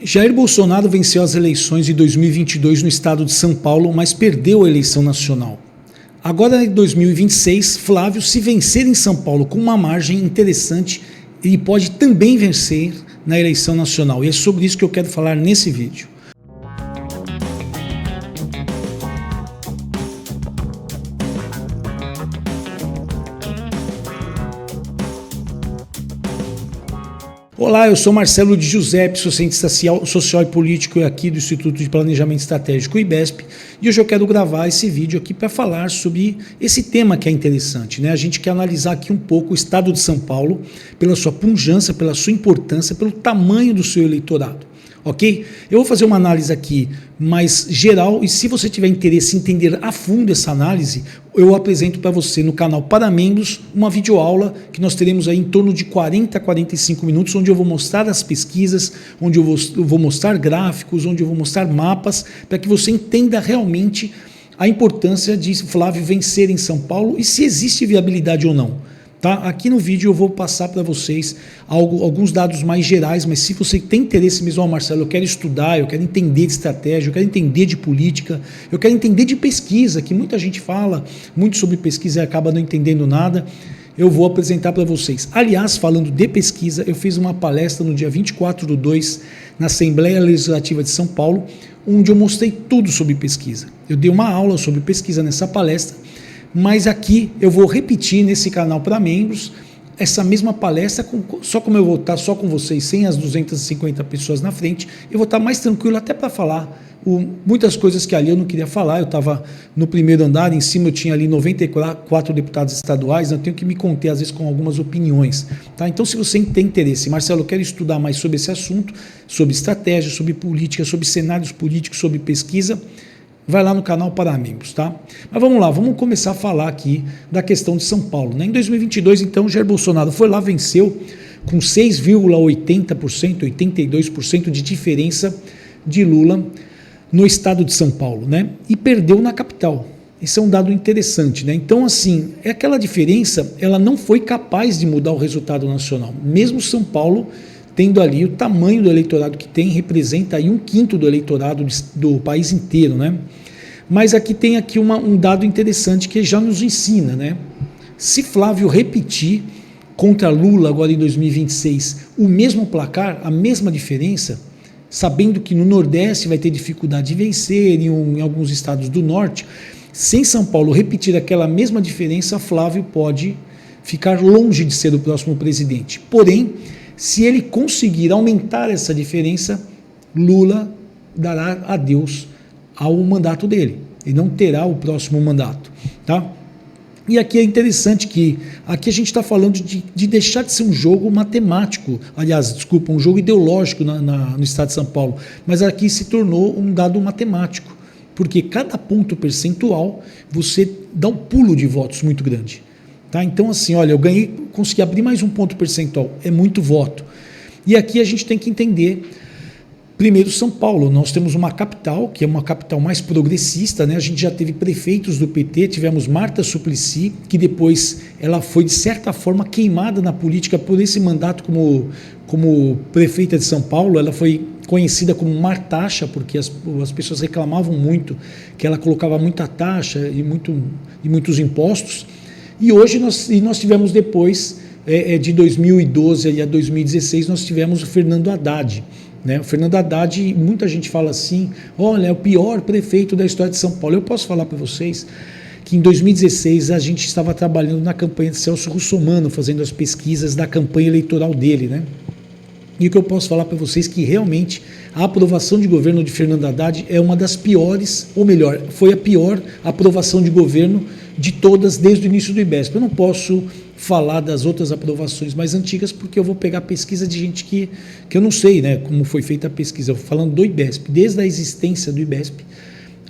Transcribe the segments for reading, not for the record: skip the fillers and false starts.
Jair Bolsonaro venceu as eleições de 2022 no estado de São Paulo, mas perdeu a eleição nacional. Agora, em 2026, Flávio, se vencer em São Paulo com uma margem interessante, ele pode também vencer na eleição nacional. E é sobre isso que eu quero falar nesse vídeo. Olá, eu sou Marcelo de Giuseppe, sou cientista social e político aqui do Instituto de Planejamento Estratégico IBESP, e hoje eu quero gravar esse vídeo aqui para falar sobre esse tema que é interessante, né? A gente quer analisar aqui um pouco o estado de São Paulo, pela sua pujança, pela sua importância, pelo tamanho do seu eleitorado. Ok? Eu vou fazer uma análise aqui mais geral e se você tiver interesse em entender a fundo essa análise, eu apresento para você no canal para membros uma videoaula que nós teremos aí em torno de 40 a 45 minutos, onde eu vou mostrar as pesquisas, onde eu vou mostrar gráficos, onde eu vou mostrar mapas, para que você entenda realmente a importância de Flávio vencer em São Paulo e se existe viabilidade ou não. Tá? Aqui no vídeo eu vou passar para vocês alguns dados mais gerais, mas se você tem interesse mesmo, Marcelo, eu quero estudar, eu quero entender de estratégia, eu quero entender de política, eu quero entender de pesquisa, que muita gente fala muito sobre pesquisa e acaba não entendendo nada, eu vou apresentar para vocês. Aliás, falando de pesquisa, eu fiz uma palestra no dia 24/2 na Assembleia Legislativa de São Paulo, onde eu mostrei tudo sobre pesquisa. Eu dei uma aula sobre pesquisa nessa palestra, mas aqui eu vou repetir nesse canal para membros essa mesma palestra, só como eu vou estar só com vocês, sem as 250 pessoas na frente, eu vou estar mais tranquilo até para falar muitas coisas que ali eu não queria falar. Eu estava no primeiro andar, em cima eu tinha ali 94 deputados estaduais, eu tenho que me conter às vezes com algumas opiniões. Tá? Então, se você tem interesse, Marcelo, eu quero estudar mais sobre esse assunto, sobre estratégia, sobre política, sobre cenários políticos, sobre pesquisa, vai lá no canal para membros, tá? Mas vamos lá, vamos começar a falar aqui da questão de São Paulo, né? Em 2022, então, Jair Bolsonaro foi lá, venceu com 6,80%, 82% de diferença de Lula no estado de São Paulo, né? E perdeu na capital. Esse é um dado interessante, né? Então, assim, aquela diferença, ela não foi capaz de mudar o resultado nacional. Mesmo São Paulo tendo ali o tamanho do eleitorado que tem, representa aí 1/5 do eleitorado do país inteiro, né? Mas aqui tem aqui um dado interessante que já nos ensina, né? Se Flávio repetir contra Lula agora em 2026 o mesmo placar, a mesma diferença, sabendo que no Nordeste vai ter dificuldade de vencer, em alguns estados do Norte, sem São Paulo repetir aquela mesma diferença, Flávio pode ficar longe de ser o próximo presidente. Porém, se ele conseguir aumentar essa diferença, Lula dará adeus ao mandato dele. Ele não terá o próximo mandato. Tá? E aqui é interessante que aqui a gente está falando de deixar de ser um jogo matemático, aliás, desculpa, um jogo ideológico no estado de São Paulo, mas aqui se tornou um dado matemático, porque cada ponto percentual você dá um pulo de votos muito grande. Tá? Então, assim, olha, eu ganhei, consegui abrir mais um ponto percentual, é muito voto. E aqui a gente tem que entender, primeiro, São Paulo. Nós temos uma capital, que é uma capital mais progressista, né? A gente já teve prefeitos do PT, tivemos Marta Suplicy, que depois ela foi, de certa forma, queimada na política por esse mandato como prefeita de São Paulo. Ela foi conhecida como Martaxa, porque as pessoas reclamavam muito que ela colocava muita taxa e muitos impostos. E hoje nós tivemos depois, de 2012 a 2016, nós tivemos o Fernando Haddad. Né? O Fernando Haddad, muita gente fala assim, olha, é o pior prefeito da história de São Paulo. Eu posso falar para vocês que em 2016 a gente estava trabalhando na campanha de Celso Russomano, fazendo as pesquisas da campanha eleitoral dele, né? E o que eu posso falar para vocês é que realmente a aprovação de governo de Fernando Haddad é uma das piores, ou melhor, foi a pior aprovação de governo de todas desde o início do IBESP. Eu não posso falar das outras aprovações mais antigas porque eu vou pegar pesquisa de gente que eu não sei, né, como foi feita a pesquisa. Eu vou falando do IBESP, desde a existência do IBESP,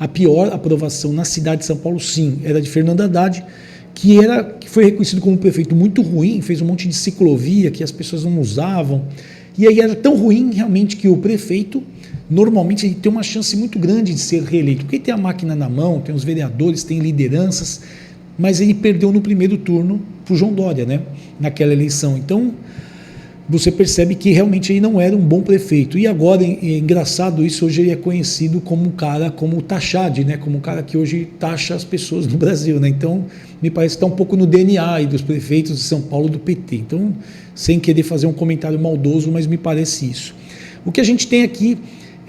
a pior aprovação na cidade de São Paulo, sim, era de Fernando Haddad, que foi reconhecido como um prefeito muito ruim, fez um monte de ciclovia que as pessoas não usavam. E aí era tão ruim realmente que o prefeito, normalmente, ele tem uma chance muito grande de ser reeleito, porque ele tem a máquina na mão, tem os vereadores, tem lideranças, mas ele perdeu no primeiro turno para o João Dória, né, naquela eleição. Então, você percebe que realmente ele não era um bom prefeito. E agora, é engraçado isso, hoje ele é conhecido como um cara, como o Taxade, né? Como um cara que hoje taxa as pessoas no Brasil, né? Então, me parece que está um pouco no DNA aí dos prefeitos de São Paulo do PT. Então, sem querer fazer um comentário maldoso, mas me parece isso. O que a gente tem aqui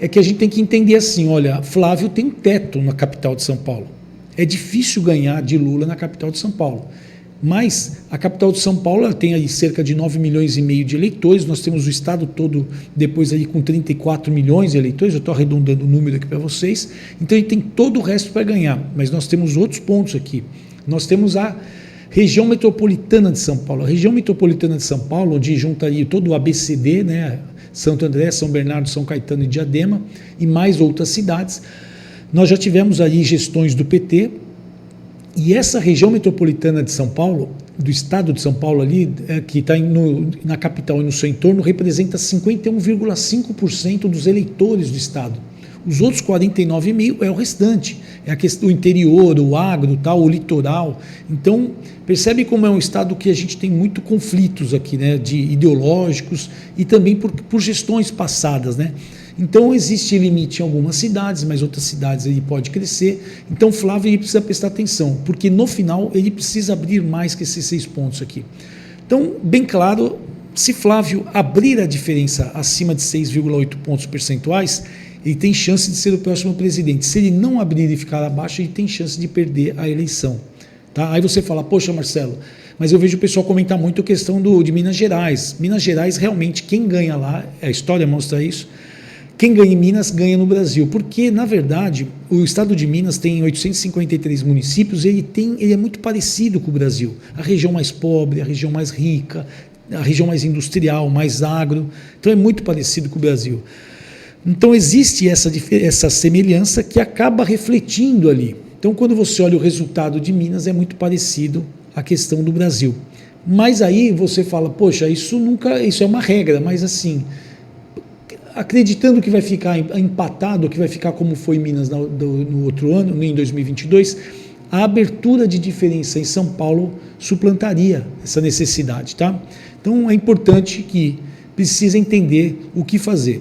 é que a gente tem que entender assim, olha, Flávio tem um teto na capital de São Paulo. É difícil ganhar de Lula na capital de São Paulo. Mas a capital de São Paulo ela tem aí cerca de 9 milhões e meio de eleitores, nós temos o estado todo depois aí com 34 milhões de eleitores, eu estou arredondando o número aqui para vocês, então ele tem todo o resto para ganhar, mas nós temos outros pontos aqui. Nós temos a região metropolitana de São Paulo, a região metropolitana de São Paulo, onde juntaria todo o ABCD, né, Santo André, São Bernardo, São Caetano e Diadema, e mais outras cidades. Nós já tivemos aí gestões do PT, e essa região metropolitana de São Paulo, do estado de São Paulo ali, que está na capital e no seu entorno, representa 51,5% dos eleitores do estado. Os outros 49,5% é o restante, é a questão, o interior, o agro, tal, o litoral. Então, percebe como é um estado que a gente tem muito conflitos aqui, né, de ideológicos e também por gestões passadas, né? Então existe limite em algumas cidades, mas outras cidades ele pode crescer. Então Flávio ele precisa prestar atenção, porque no final ele precisa abrir mais que esses 6 pontos aqui. Então, bem claro, se Flávio abrir a diferença acima de 6,8 pontos percentuais, ele tem chance de ser o próximo presidente. Se ele não abrir e ficar abaixo, ele tem chance de perder a eleição. Tá? Aí você fala, poxa Marcelo, mas eu vejo o pessoal comentar muito a questão de Minas Gerais. Minas Gerais, realmente, quem ganha lá, a história mostra isso, quem ganha em Minas, ganha no Brasil, porque, na verdade, o estado de Minas tem 853 municípios e ele é muito parecido com o Brasil. A região mais pobre, a região mais rica, a região mais industrial, mais agro, então é muito parecido com o Brasil. Então existe essa semelhança que acaba refletindo ali. Então quando você olha o resultado de Minas, é muito parecido à questão do Brasil. Mas aí você fala, poxa, isso é uma regra, mas assim, acreditando que vai ficar empatado, que vai ficar como foi em Minas no outro ano, em 2022, a abertura de diferença em São Paulo suplantaria essa necessidade, tá? Então é importante que precisa entender o que fazer.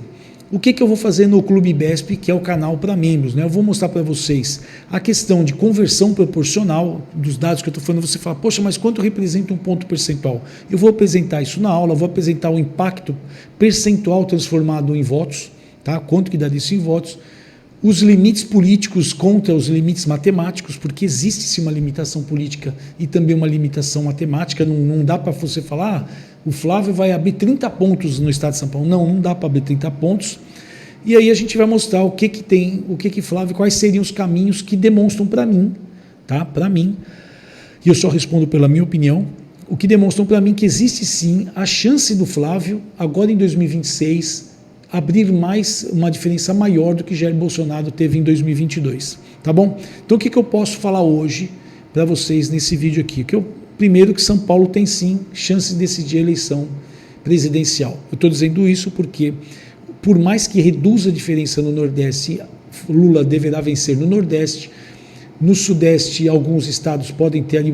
O que eu vou fazer no Clube IBESP, que é o canal para membros, né? Eu vou mostrar para vocês a questão de conversão proporcional dos dados que eu estou falando. Você fala, poxa, mas quanto representa um ponto percentual? Eu vou apresentar isso na aula, vou apresentar o impacto percentual transformado em votos, tá? Quanto que dá isso em votos, os limites políticos contra os limites matemáticos, porque existe sim uma limitação política e também uma limitação matemática, não dá para você falar, o Flávio vai abrir 30 pontos no estado de São Paulo. Não dá para abrir 30 pontos. E aí a gente vai mostrar o que tem, o que Flávio, quais seriam os caminhos que demonstram para mim, tá? Para mim, e eu só respondo pela minha opinião, o que demonstram para mim que existe sim a chance do Flávio, agora em 2026, abrir mais, uma diferença maior do que Jair Bolsonaro teve em 2022, tá bom? Então o que eu posso falar hoje para vocês nesse vídeo aqui? Primeiro que São Paulo tem sim chance de decidir a eleição presidencial. Eu estou dizendo isso porque, por mais que reduza a diferença no Nordeste, Lula deverá vencer no Nordeste. No Sudeste, alguns estados podem ter ali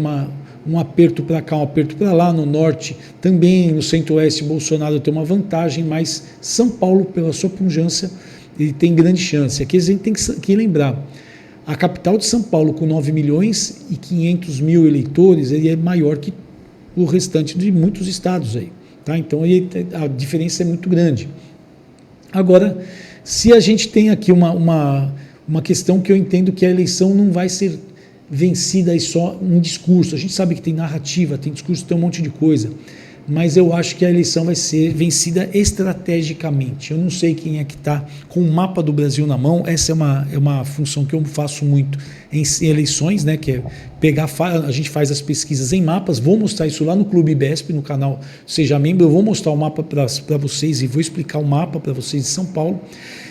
um aperto para cá, um aperto para lá. No Norte, também no Centro-Oeste, Bolsonaro tem uma vantagem, mas São Paulo, pela sua pujança, ele tem grande chance. Aqui a gente tem que lembrar, a capital de São Paulo, com 9 milhões e 500 mil eleitores, ele é maior que o restante de muitos estados aí, tá? Então a diferença é muito grande. Agora, se a gente tem aqui uma questão que eu entendo que a eleição não vai ser vencida aí só em discurso, a gente sabe que tem narrativa, tem discurso, tem um monte de coisa, mas eu acho que a eleição vai ser vencida estrategicamente. Eu não sei quem é que está com o mapa do Brasil na mão, essa é uma função que eu faço muito em eleições, né, que é a gente faz as pesquisas em mapas, vou mostrar isso lá no Clube IBESP, no canal Seja Membro, eu vou mostrar o mapa para vocês e vou explicar o mapa para vocês de São Paulo.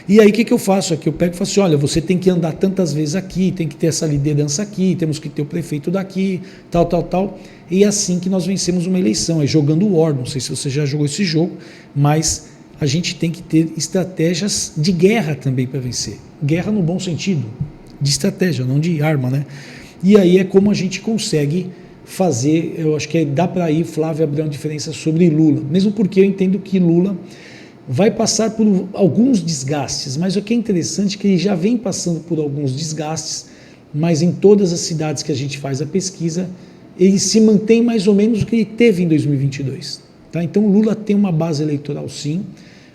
E aí o que eu faço aqui? Eu pego e falo assim, olha, você tem que andar tantas vezes aqui, tem que ter essa liderança aqui, temos que ter o prefeito daqui, tal. E é assim que nós vencemos uma eleição, é jogando War. Não sei se você já jogou esse jogo, mas a gente tem que ter estratégias de guerra também para vencer. Guerra no bom sentido, de estratégia, não de arma, né? E aí é como a gente consegue fazer, eu acho que dá para ir, Flávio, abrir uma diferença sobre Lula, mesmo porque eu entendo que Lula vai passar por alguns desgastes, mas o que é interessante é que ele já vem passando por alguns desgastes, mas em todas as cidades que a gente faz a pesquisa, ele se mantém mais ou menos o que ele teve em 2022. Tá? Então Lula tem uma base eleitoral sim,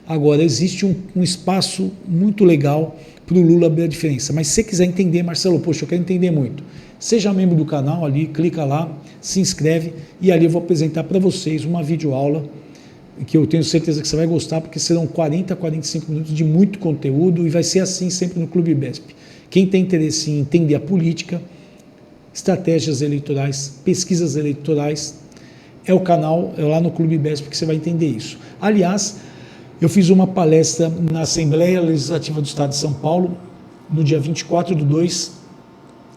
agora existe um espaço muito legal para o Lula abrir a diferença, mas se você quiser entender, Marcelo, poxa, eu quero entender muito, seja membro do canal ali, clica lá, se inscreve e ali eu vou apresentar para vocês uma videoaula que eu tenho certeza que você vai gostar, porque serão 40 a 45 minutos de muito conteúdo e vai ser assim sempre no Clube IBESP. Quem tem interesse em entender a política, estratégias eleitorais, pesquisas eleitorais, é o canal, é lá no Clube IBESP que você vai entender isso. Aliás, eu fiz uma palestra na Assembleia Legislativa do Estado de São Paulo, no dia 24/2,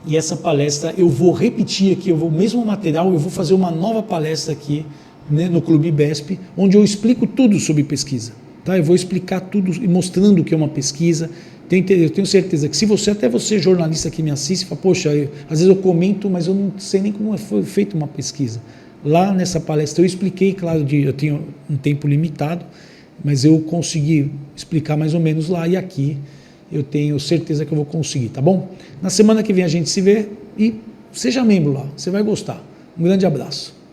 e essa palestra eu vou repetir aqui, o mesmo material, eu vou fazer uma nova palestra aqui, né, no Clube IBESP, onde eu explico tudo sobre pesquisa. Tá? Eu vou explicar tudo e mostrando o que é uma pesquisa. Eu tenho certeza que se você, até você jornalista que me assiste, fala, poxa, às vezes eu comento, mas eu não sei nem como foi feita uma pesquisa. Lá nessa palestra eu expliquei, claro, eu tenho um tempo limitado, mas eu consegui explicar mais ou menos lá, e aqui eu tenho certeza que eu vou conseguir, tá bom? Na semana que vem a gente se vê e seja membro lá, você vai gostar. Um grande abraço.